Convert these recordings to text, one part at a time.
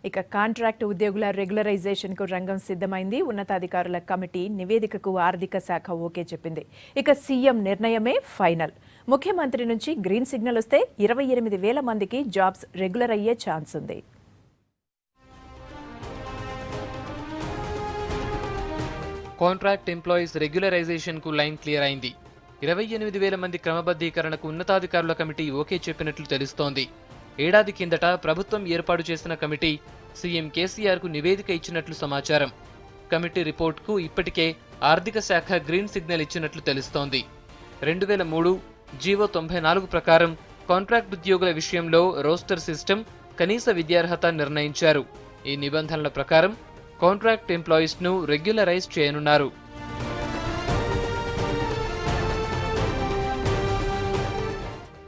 ఇక కాంట్రాక్ట్ ఉద్యోగుల రెగ్యులరైజేషన్కు రంగం సిద్ధమైంది. ఉన్నతాధికారుల కమిటీ నివేదికకు ఆర్థిక శాఖ ఓకే చెప్పింది. ఇక సీఎం నిర్ణయమే ఫైనల్. ముఖ్యమంత్రి నుంచి గ్రీన్ సిగ్నల్ వస్తే 28,000 మందికి జాబ్స్ రెగ్యులర్ అయ్యే ఛాన్స్ ఉంది. కాంట్రాక్ట్ ఎంప్లాయీస్ రెగ్యులరైజేషన్కు లైన్ క్లియర్ అయింది. 28,000 మంది క్రమబద్ధీకరణకు ఉన్నతాధికారుల కమిటీ ఓకే చెప్పినట్లు తెలుస్తోంది. ఏడాది కిందట ప్రభుత్వం ఏర్పాటు చేసిన కమిటీ సీఎం కేసీఆర్కు నివేదిక ఇచ్చినట్లు సమాచారం. కమిటీ రిపోర్ట్కు ఇప్పటికే ఆర్థిక శాఖ గ్రీన్ సిగ్నల్ ఇచ్చినట్లు తెలుస్తోంది. 2003 జీవో 94 ప్రకారం కాంట్రాక్ట్ ఉద్యోగుల విషయంలో రోస్టర్ సిస్టమ్, కనీస విద్యార్హత నిర్ణయించారు. ఈ నిబంధనల ప్రకారం కాంట్రాక్ట్ ఎంప్లాయీస్ను రెగ్యులరైజ్ చేయనున్నారు.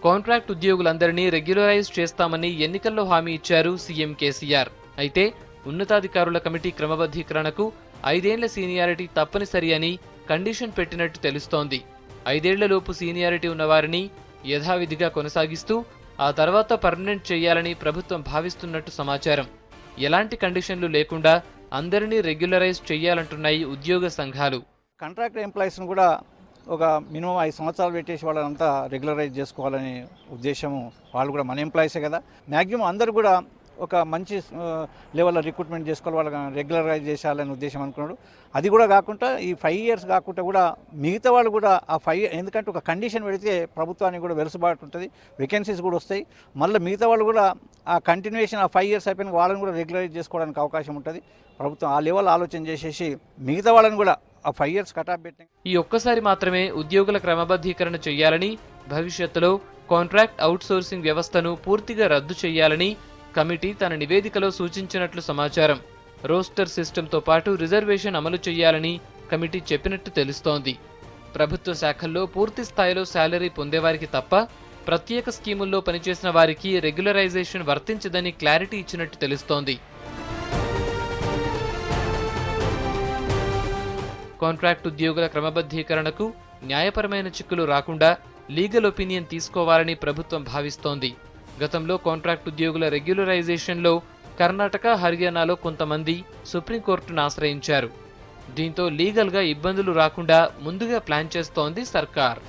కాంట్రాక్ట్ ఉద్యోగులందరినీ రెగ్యులరైజ్ చేస్తామని ఎన్నికల్లో హామీ ఇచ్చారు సీఎం కేసీఆర్. అయితే ఉన్నతాధికారుల కమిటీ క్రమబద్ధీకరణకు 5 ఏళ్ల సీనియారిటీ తప్పనిసరి అని కండిషన్ పెట్టినట్టు తెలుస్తోంది. 5 ఏళ్లలోపు సీనియారిటీ ఉన్నవారిని యథావిధిగా కొనసాగిస్తూ ఆ తర్వాత పర్మనెంట్ చేయాలని ప్రభుత్వం భావిస్తున్నట్టు సమాచారం. ఎలాంటి కండిషన్లు లేకుండా అందరినీ రెగ్యులరైజ్ చేయాలంటున్నాయి ఉద్యోగ సంఘాలు. కాంట్రాక్ట్ ఎంప్లాయీస్ను కూడా ఒక మినిమం 5 సంవత్సరాలు పెట్టేసి వాళ్ళంతా రెగ్యులరైజ్ చేసుకోవాలనే ఉద్దేశము. వాళ్ళు కూడా మన ఎంప్లాయీసే కదా. మ్యాక్సిమం అందరూ కూడా ఒక మంచి లెవెల్లో రిక్రూట్మెంట్ చేసుకోవాలి, వాళ్ళకి రెగ్యులరైజ్ చేయాలనే ఉద్దేశం అనుకున్నాడు. అది కూడా కాకుండా ఈ 5 ఇయర్స్ కాకుండా కూడా మిగతా వాళ్ళు కూడా ఆ 5, ఎందుకంటే ఒక కండిషన్ పెడితే ప్రభుత్వానికి కూడా వెలుసుబాటు ఉంటుంది, వేకెన్సీస్ కూడా వస్తాయి. మళ్ళీ మిగతా వాళ్ళు కూడా ఆ కంటిన్యూషన్ ఆ 5 ఇయర్స్ అయిపోయిన వాళ్ళని కూడా రెగ్యులరైజ్ చేసుకోవడానికి అవకాశం ఉంటుంది. ప్రభుత్వం ఆ లెవెల్ ఆలోచన చేసేసి మిగతా వాళ్ళని కూడా ఆ 5 ఇయర్స్ కటాఫ్ పెట్టింది. ఈ ఒక్కసారి మాత్రమే ఉద్యోగుల క్రమబద్ధీకరణ చేయాలని, భవిష్యత్తులో కాంట్రాక్ట్ అవుట్సోర్సింగ్ వ్యవస్థను పూర్తిగా రద్దు చేయాలని కమిటీ తన నివేదికలో సూచించినట్లు సమాచారం. రోస్టర్ సిస్టంతో పాటు రిజర్వేషన్ అమలు చేయాలని కమిటీ చెప్పినట్టు తెలుస్తోంది. ప్రభుత్వ శాఖల్లో పూర్తి స్థాయిలో శాలరీ పొందేవారికి తప్ప ప్రత్యేక స్కీముల్లో పనిచేసిన వారికి రెగ్యులరైజేషన్ వర్తించదని క్లారిటీ ఇచ్చినట్టు తెలుస్తోంది. కాంట్రాక్ట్ ఉద్యోగుల క్రమబద్ధీకరణకు న్యాయపరమైన చిక్కులు రాకుండా లీగల్ ఒపీనియన్ తీసుకోవాలని ప్రభుత్వం భావిస్తోంది. గతంలో కాంట్రాక్ట్ ఉద్యోగుల రెగ్యులరైజేషన్లో కర్ణాటక, హర్యానాలో కొంతమంది సుప్రీంకోర్టును ఆశ్రయించారు. దీంతో లీగల్గా ఇబ్బందులు రాకుండా ముందుగా ప్లాన్ చేస్తోంది సర్కార్.